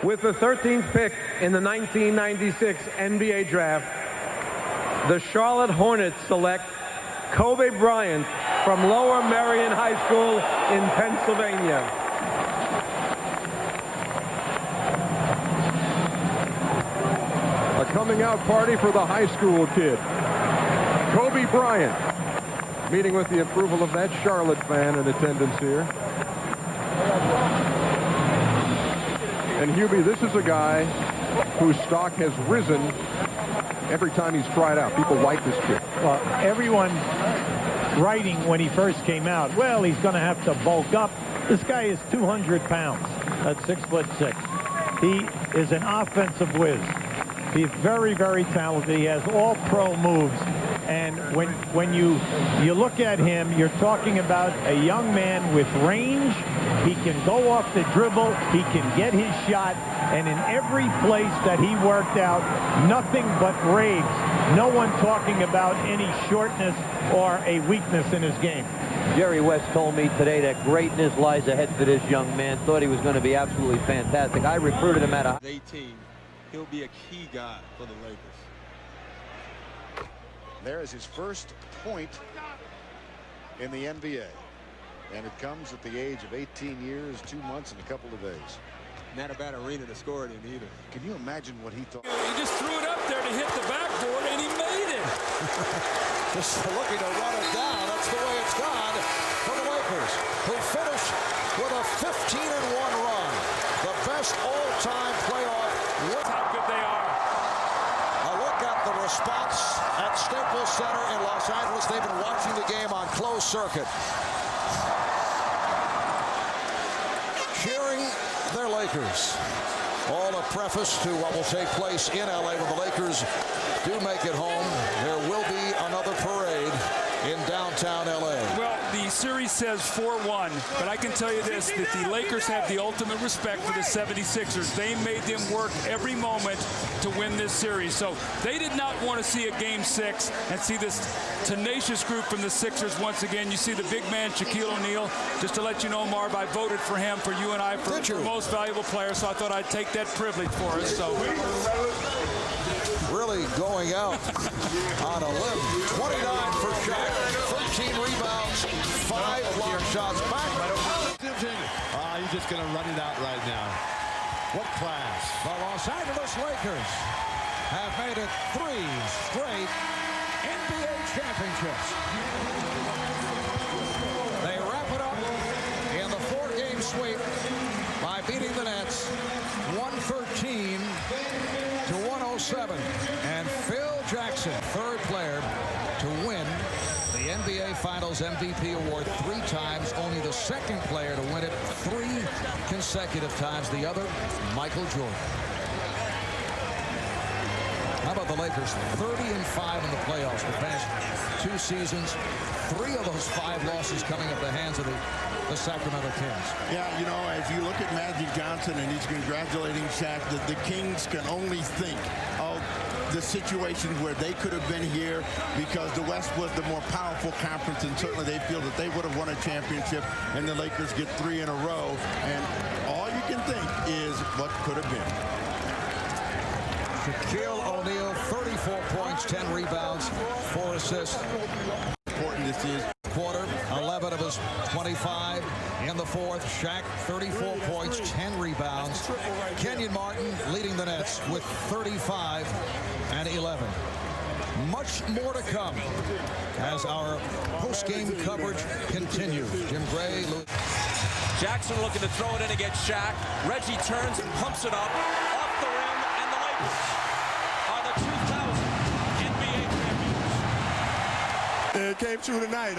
With the 13th pick in the 1996 NBA Draft, the Charlotte Hornets select Kobe Bryant from Lower Merion High School in Pennsylvania. A coming out party for the high school kid. Kobe Bryant, meeting with the approval of that Charlotte fan in attendance here. And Hubie, this is a guy whose stock has risen every time he's tried out. People like this kid. Well, everyone writing when he first came out, well, he's going to have to bulk up. This guy is 200 pounds. That's 6'6". He is an offensive whiz. He's very, very talented. He has all pro moves. And when you look at him, you're talking about a young man with range. He can go off the dribble. He can get his shot. And in every place that he worked out, nothing but raves. No one talking about any shortness or a weakness in his game. Jerry West told me today that greatness lies ahead for this young man. Thought he was going to be absolutely fantastic. I recruited him at 18. He'll be a key guy for the Lakers. There is his first point in the NBA. And it comes at the age of 18 years, 2 months, and a couple of days. Not a bad arena to score it in either. Can you imagine what he thought? He just threw it up there to hit the backboard, and he made it. Just looking to run it down. That's the way it's gone for the Lakers, who finish with a 15-1 run. The best all-time playoff. Look how good they are. A look at the response at Staples Center in Los Angeles. They've been watching the game on closed circuit. Cheering their Lakers. All a preface to what will take place in LA when the Lakers do make it home. There will be another parade in downtown LA. Well, the series says 4-1, but I can tell you this, that the Lakers have the ultimate respect for the 76ers. They made them work every moment to win this series. So they did not want to see a Game 6 and see this tenacious group from the Sixers once again. You see the big man, Shaquille O'Neal. Just to let you know, Marv, I voted for him, for you and I, for most valuable player, so I thought I'd take that privilege for us. So really going out on a limb. 29 for Shaq, 13 rebounds, 5 block shots back. He's just going to run it out right now. What class. The Los Angeles Lakers have made it 3 straight NBA championships. They wrap it up in the 4-game sweep by beating the Nets 113 to 107. And Phil Jackson, third player to win the NBA Finals MVP award 3 times. Only the second player to win it 3 consecutive times. The other, Michael Jordan. How about the Lakers? 30-5 in the playoffs the past 2 seasons. 3 of those 5 losses coming at the hands of the Sacramento Kings. Yeah, you know, as you look at Magic Johnson and he's congratulating Shaq, the Kings can only think of the situations where they could have been here because the West was the more powerful conference, and certainly they feel that they would have won a championship, and the Lakers get 3 in a row, and all you can think is what could have been. Shaquille O'Neal, 34 points, 10 rebounds, 4 assists. Important this is. Quarter, 11 of his 25 in the fourth. Shaq, 34 points, 10 rebounds. Kenyon Martin leading the Nets with 35 and 11. Much more to come as our post-game coverage continues. Jim Gray. Jackson looking to throw it in against Shaq. Reggie turns and pumps it up off the rim, and the Lakers are the 2000 NBA champions. It came true tonight.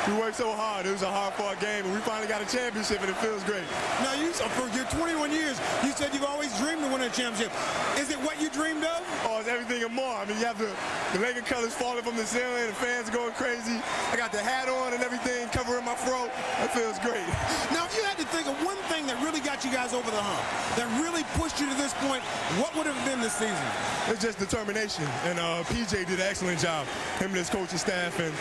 We worked so hard. It was a hard-fought game, and we finally got a championship, and it feels great. Now, for your 21 years, you said you've always dreamed of winning a championship. Is it what you dreamed of? Oh, it's everything and more. I mean, you have the Laker colors falling from the ceiling, the fans going crazy. I got the hat on and everything, covering my throat. That feels great. Now, if you had to think of one thing that really got you guys over the hump, that really pushed you to this point, what would have been this season? It's just determination, and PJ did an excellent job. Him and his coaching staff, and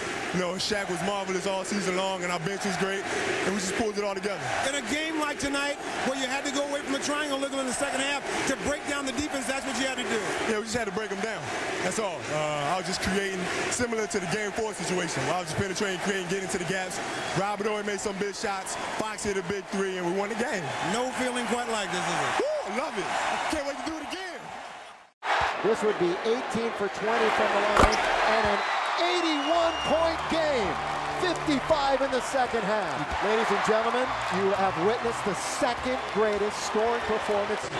Shaq was marvelous all season long, and our bench was great, and we just pulled it all together. In a game like tonight, where you had to go away from the triangle in the second half, to break down the defense, that's what you had to do. Yeah, we just had to break them down. That's all. I was just creating, similar to the Game 4 situation. I was just penetrating, creating, getting to the gaps. Robert Ory made some big shots. Fox hit a big three, and we won the game. No feeling quite like this, is it? Woo, I love it. Can't wait to do it again. This would be 18 for 20 from the line and an 81-point game. 55 in the second half. Ladies and gentlemen, you have witnessed the second greatest scoring performance.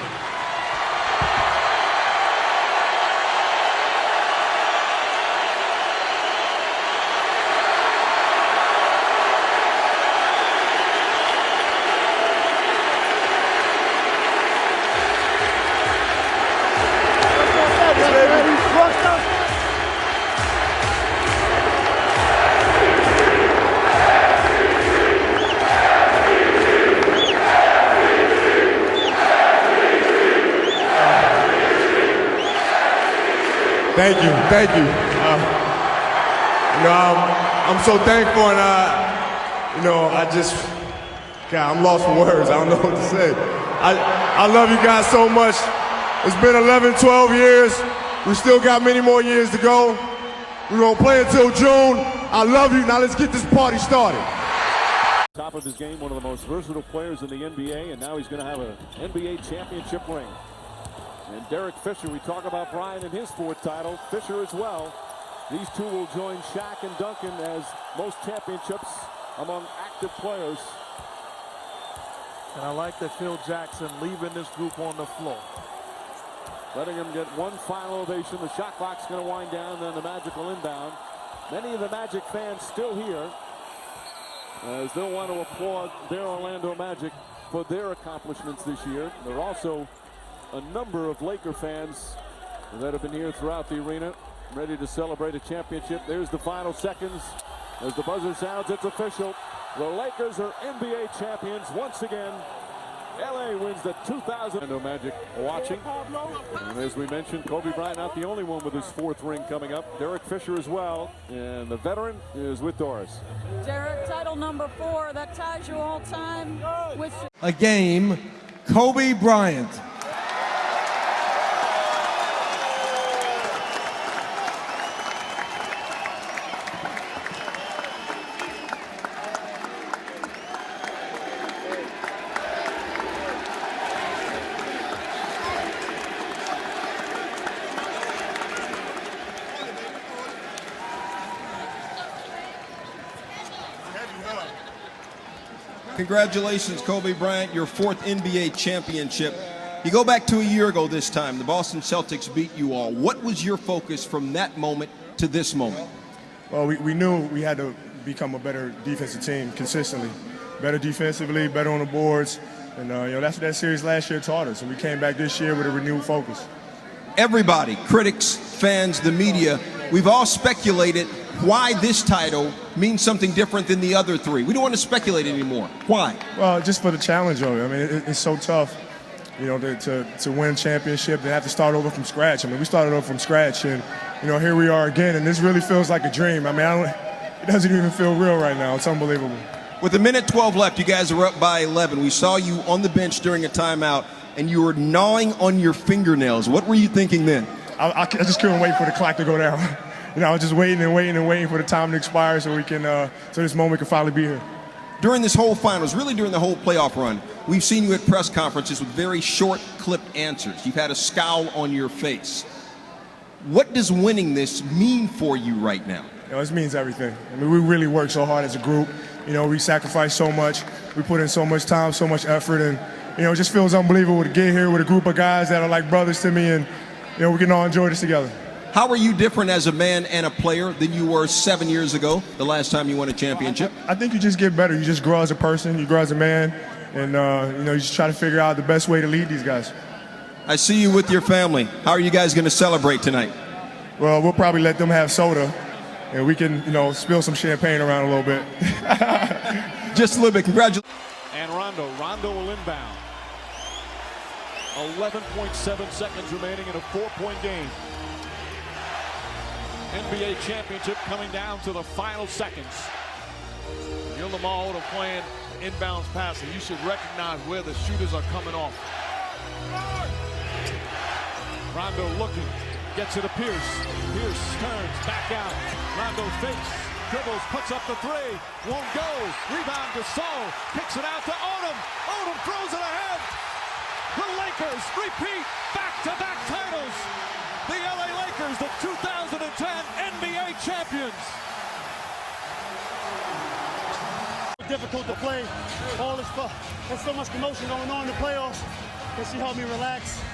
Thank you, thank you. I'm so thankful, and God, I'm lost for words. I don't know what to say. I love you guys so much. It's been 11, 12 years. We still got many more years to go. We're gonna play until June. I love you. Now let's get this party started. Top of his game, one of the most versatile players in the NBA, and now he's going to have an NBA championship ring. And Derek Fisher, we talk about Bryant and his fourth title. Fisher as well. These two will join Shaq and Duncan as most championships among active players. And I like that Phil Jackson leaving this group on the floor. Letting him get one final ovation. The shot clock's going to wind down, then the Magical inbound. Many of the Magic fans still here as they'll want to applaud their Orlando Magic for their accomplishments this year. There are also a number of Laker fans that have been here throughout the arena, ready to celebrate a championship. There's the final seconds. As the buzzer sounds, it's official. The Lakers are NBA champions once again. LA wins the 2000. Orlando Magic watching. And as we mentioned, Kobe Bryant not the only one with his fourth ring coming up. Derek Fisher as well. And the veteran is with Doris. Derek, title number 4. That ties you all time. A game, Kobe Bryant. Congratulations, Kobe Bryant, your fourth NBA championship. You go back to a year ago this time. The Boston Celtics beat you all. What was your focus from that moment to this moment? Well, we knew we had to become a better defensive team consistently. Better defensively, better on the boards. And that's what that series last year taught us. And we came back this year with a renewed focus. Everybody, critics, fans, the media, we've all speculated why this title means something different than the other three. We don't want to speculate anymore. Why? Well, just for the challenge of it. I mean, it's so tough, to win a championship and have to start over from scratch. I mean, we started over from scratch, and, here we are again, and this really feels like a dream. I mean, it doesn't even feel real right now. It's unbelievable. With a minute 12 left, you guys are up by 11. We saw you on the bench during a timeout, and you were gnawing on your fingernails. What were you thinking then? I just couldn't wait for the clock to go down. I was just waiting and waiting and waiting for the time to expire so this moment could finally be here. During this whole finals, really during the whole playoff run, we've seen you at press conferences with very short, clipped answers. You've had a scowl on your face. What does winning this mean for you right now? This means everything. I mean, we really work so hard as a group. We sacrifice so much. We put in so much time, so much effort, and it just feels unbelievable to get here with a group of guys that are like brothers to me, and we can all enjoy this together. How are you different as a man and a player than you were 7 years ago, the last time you won a championship? I think you just get better. You just grow as a person. You grow as a man. And, you just try to figure out the best way to lead these guys. I see you with your family. How are you guys going to celebrate tonight? Well, we'll probably let them have soda. And we can, spill some champagne around a little bit. Just a little bit. Congratulations. And Rondo will inbound. 11.7 seconds remaining in a 4-point game. NBA championship coming down to the final seconds. You're in the mode of playing inbounds passing. You should recognize where the shooters are coming off. Rondo looking, gets it to Pierce. Pierce turns, back out. Rondo fakes, dribbles, puts up the three. Won't go. Rebound to Sol. Kicks it out to Odom. Odom throws it ahead. The Lakers repeat back-to-back titles. The LA Lakers, the 2010 NBA champions. Difficult to play. All this stuff. There's so much commotion going on in the playoffs. And she helped me relax.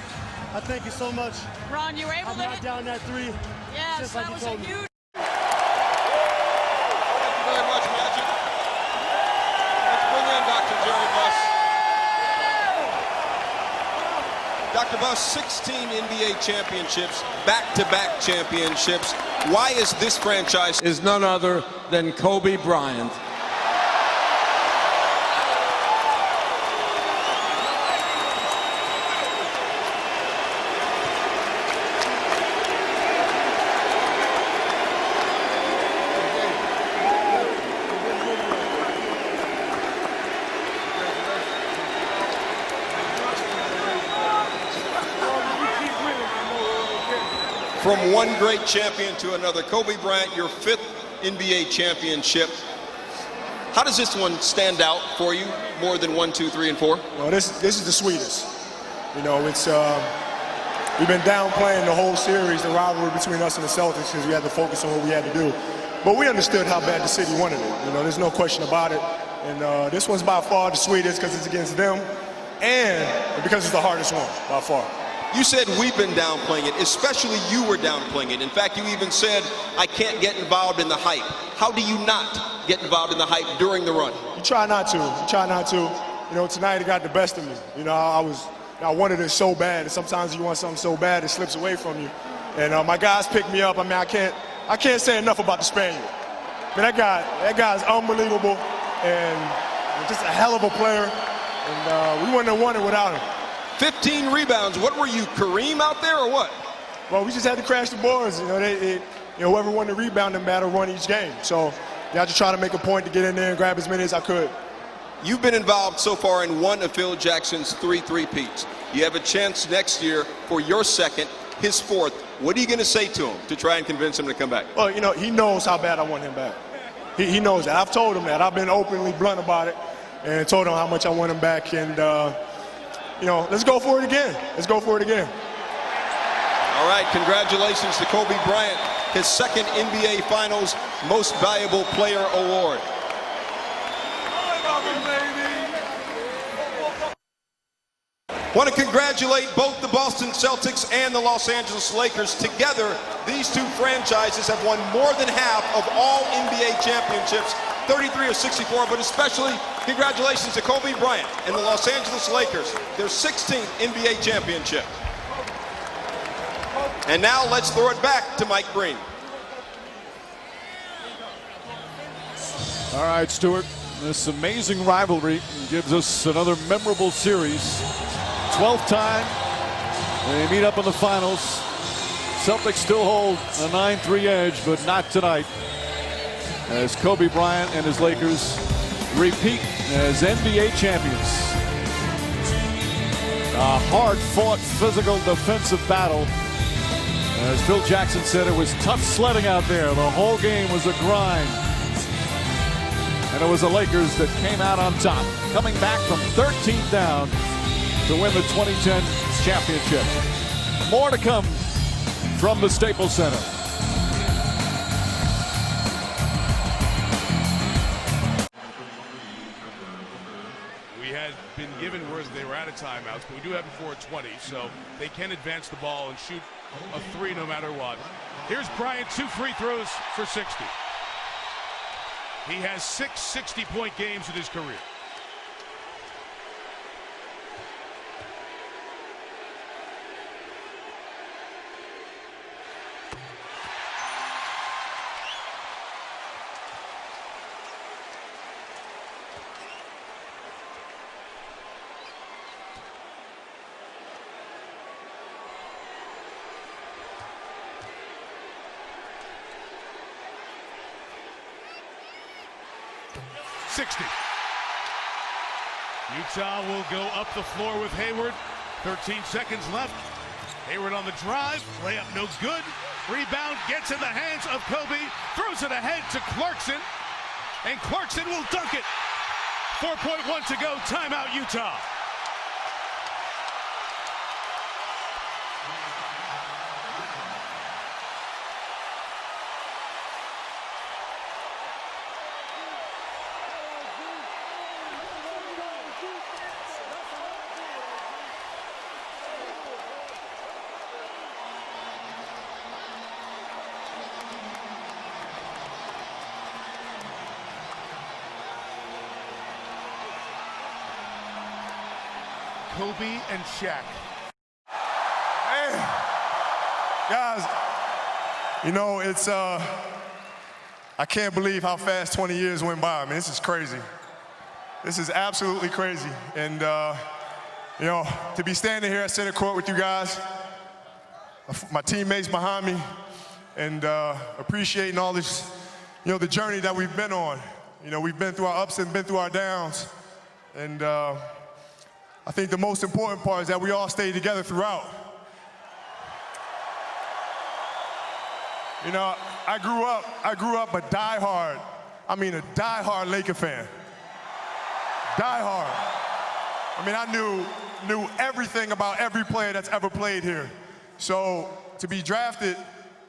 I thank you so much. Ron, you were able to knock down that three. Yes, just that like was you a told me. huge. Thank you very much, Magic. Let's bring in Dr. Jerry Buss. Dr. Buss, 16 NBA championships, back-to-back championships. Why is this franchise Is none other than Kobe Bryant. from one great champion to another? Kobe Bryant, your 5th NBA championship. How does this one stand out for you more than 1, 2, 3, and 4? Well, this is the sweetest. You know, it's we've been downplaying the whole series, the rivalry between us and the Celtics, because we had to focus on what we had to do. But we understood how bad the city wanted it. You know, there's no question about it. And this one's by far the sweetest because it's against them, and because it's the hardest one by far. You said we've been downplaying it, especially you were downplaying it. In fact, you even said, I can't get involved in the hype. How do you not get involved in the hype during the run? You try not to. You try not to. You know, tonight it got the best of me. You know, I wanted it so bad, and sometimes you want something so bad it slips away from you. And my guys picked me up. I mean, I can't say enough about the Spaniard. I mean, that guy's unbelievable and just a hell of a player. And we wouldn't have won it without him. 15 rebounds. What were you, Kareem out there or what? Well, we just had to crash the boards. You know, whoever won the rebounding battle won each game. So you have to try to make a point to get in there and grab as many as I could. You've been involved so far in one of Phil Jackson's 3 three-peats. You have a chance next year for your 2nd, his 4th. What are you going to say to him to try and convince him to come back? Well, you know, he knows how bad I want him back. He knows that. I've told him that. I've been openly blunt about it and told him how much I want him back. And, you know, let's go for it again. Let's go for it again. All right, congratulations to Kobe Bryant, his 2nd NBA Finals Most Valuable Player Award. Want to congratulate both the Boston Celtics and the Los Angeles Lakers. Together, these two franchises have won more than half of all NBA championships, 33 of 64, but especially congratulations to Kobe Bryant and the Los Angeles Lakers, their 16th NBA championship. And now let's throw it back to Mike Breen. All right, Stuart, this amazing rivalry gives us another memorable series. 12th time they meet up in the finals. Celtics still hold a 9-3 edge, but not tonight, as Kobe Bryant and his Lakers repeat as NBA champions. A hard-fought, physical, defensive battle. As Phil Jackson said, it was tough sledding out there. The whole game was a grind. And it was the Lakers that came out on top, coming back from 13 down to win the 2010 championship. More to come from the Staples Center. We had been given word that they were out of timeouts, but we do have before 20, so they can advance the ball and shoot a 3 no matter what. Here's Bryant, 2 free throws for 60. He has 6 60-point games in his career. Utah will go up the floor with Hayward. 13 seconds left. Hayward on the drive, layup no good. Rebound gets in the hands of Kobe, throws it ahead to Clarkson, and Clarkson will dunk it. 4.1 to go, timeout Utah. Kobe and Shaq. Hey, guys, you know, it's, I can't believe how fast 20 years went by. I mean, this is crazy. This is absolutely crazy. And, you know, to be standing here at center court with you guys, my teammates behind me, and appreciating all this, you know, the journey that we've been on. You know, we've been through our ups and been through our downs. And, I think the most important part is that we all stayed together throughout. You know, I grew up a diehard Laker fan. Diehard. I mean, I knew everything about every player that's ever played here. So to be drafted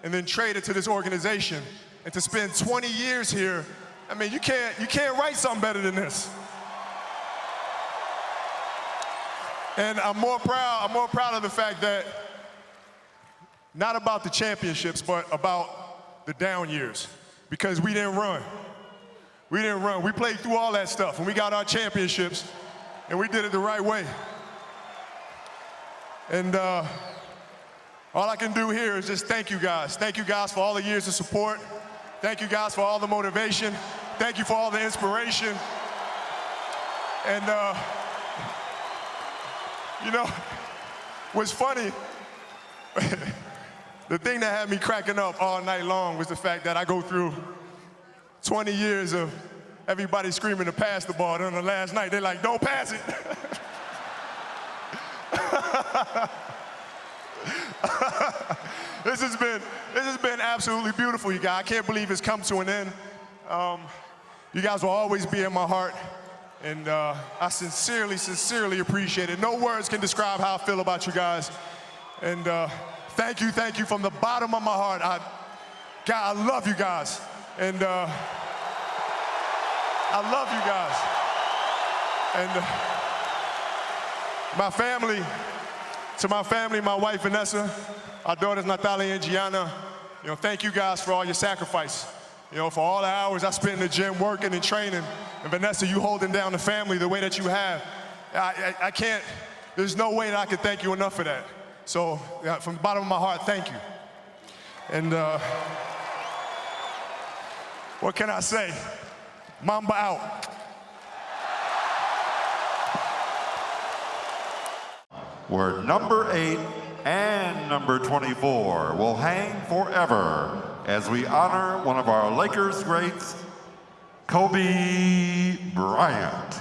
and then traded to this organization and to spend 20 years here, I mean, you can't write something better than this. And I'm more proud of the fact that, not about the championships, but about the down years, because we didn't run. We didn't run. We played through all that stuff, and we got our championships, and we did it the right way. And all I can do here is just thank you guys. Thank you guys for all the years of support. Thank you guys for all the motivation. Thank you for all the inspiration. And you know, what's funny, the thing that had me cracking up all night long was the fact that I go through 20 years of everybody screaming to pass the ball. And on the last night, they're like, don't pass it. This has been absolutely beautiful, you guys. I can't believe it's come to an end. You guys will always be in my heart. And I sincerely appreciate it. No words can describe how I feel about you guys. And thank you from the bottom of my heart. I love you guys. And I love you guys. And to my family, my wife Vanessa, our daughters Natalia and Gianna, you know, thank you guys for all your sacrifice. You know, for all the hours I spent in the gym working and training. And Vanessa, you holding down the family the way that you have. I can't, there's no way that I can thank you enough for that. So from the bottom of my heart, thank you. And what can I say? Mamba out. Where number 8 and number 24 will hang forever as we honor one of our Lakers greats, Kobe Bryant.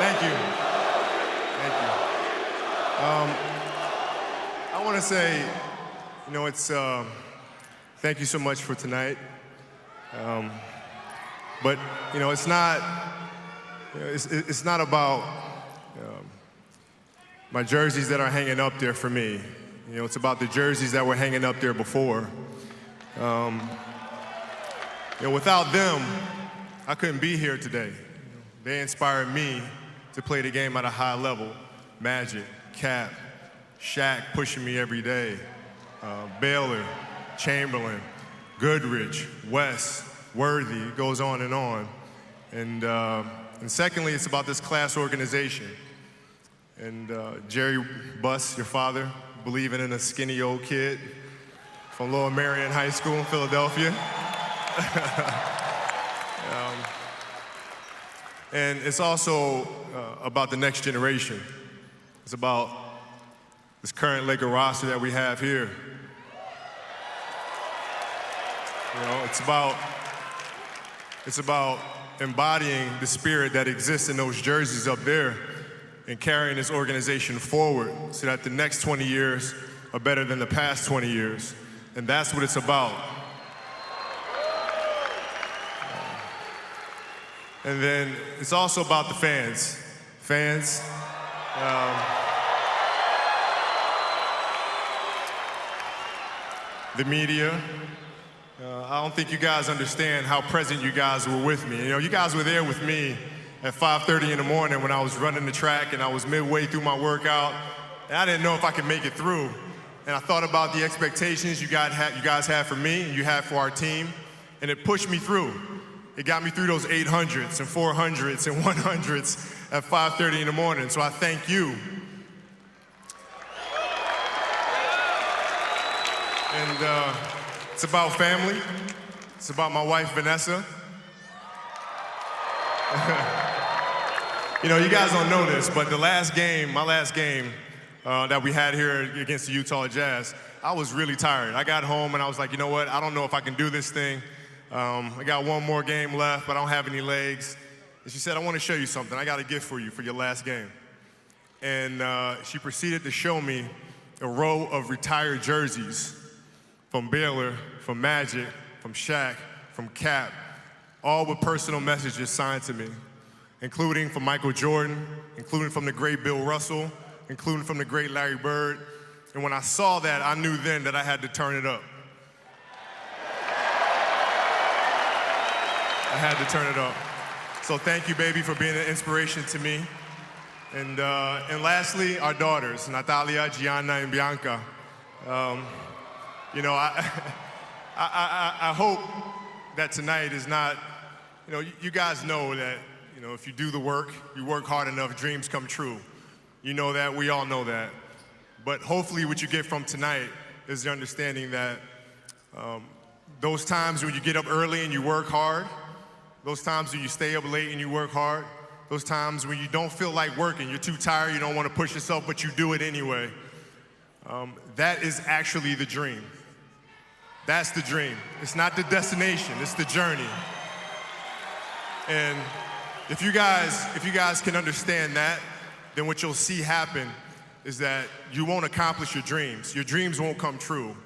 Thank you. Thank you. I want to say, you know, it's thank you so much for tonight. But, you know, it's not about my jerseys that are hanging up there for me. You know, it's about the jerseys that were hanging up there before. You know, without them, I couldn't be here today. They inspired me to play the game at a high level. Magic, Cap, Shaq pushing me every day. Baylor, Chamberlain, Goodrich, West, Worthy, it goes on. And secondly, it's about this class organization. And Jerry Buss, your father, believing in a skinny old kid from Lower Merion High School in Philadelphia. And it's also about the next generation. It's about this current Laker roster that we have here. You know, it's about embodying the spirit that exists in those jerseys up there and carrying this organization forward so that the next 20 years are better than the past 20 years. And that's what it's about. And then it's also about the fans. Fans, the media. I don't think you guys understand how present you guys were with me. You know, you guys were there with me at 5:30 in the morning when I was running the track and I was midway through my workout, and I didn't know if I could make it through. And I thought about the expectations you guys had for me and you had for our team, and it pushed me through. It got me through those 800s and 400s and 100s at 5:30 in the morning, so I thank you. And it's about family. It's about my wife, Vanessa. You know, you guys don't know this, but my last game that we had here against the Utah Jazz, I was really tired. I got home and I was like, you know what? I don't know if I can do this thing. I got one more game left, but I don't have any legs. And she said, I want to show you something. I got a gift for you for your last game. And she proceeded to show me a row of retired jerseys from Baylor, from Magic, from Shaq, from Cap, all with personal messages signed to me, including from Michael Jordan, including from the great Bill Russell, including from the great Larry Bird. And when I saw that, I knew then that I had to turn it up. I had to turn it up. So thank you, baby, for being an inspiration to me. And lastly, our daughters, Natalia, Gianna, and Bianca. You know, I hope that tonight is not, you know, you guys know that, you know, if you do the work, you work hard enough, dreams come true. You know that, we all know that. But hopefully what you get from tonight is the understanding that those times when you get up early and you work hard, those times when you stay up late and you work hard, those times when you don't feel like working, you're too tired, you don't want to push yourself, but you do it anyway. That is actually the dream. That's the dream. It's not the destination, it's the journey. And if you guys can understand that, then what you'll see happen is that you won't accomplish your dreams. Your dreams won't come true.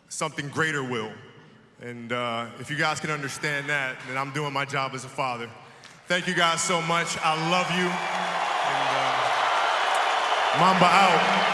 Something greater will. And if you guys can understand that, then I'm doing my job as a father. Thank you guys so much. I love you. And Mamba out.